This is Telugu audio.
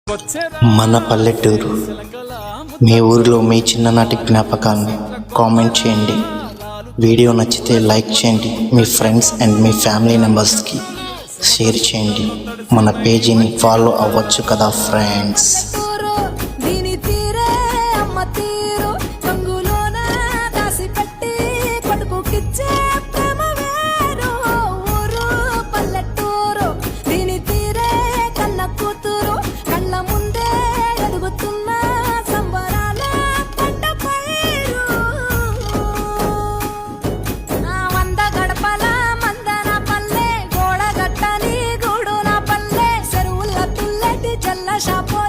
మన పల్లెటూరు, మీ ఊరిలో మీ చిన్ననాటి జ్ఞాపకాన్ని కామెంట్ చేయండి. వీడియో నచ్చితే లైక్ చేయండి. మీ ఫ్రెండ్స్ అండ్ మీ ఫ్యామిలీ మెంబర్స్కి షేర్ చేయండి. మన పేజీని ఫాలో అవ్వచ్చు కదా ఫ్రెండ్స్. Chapo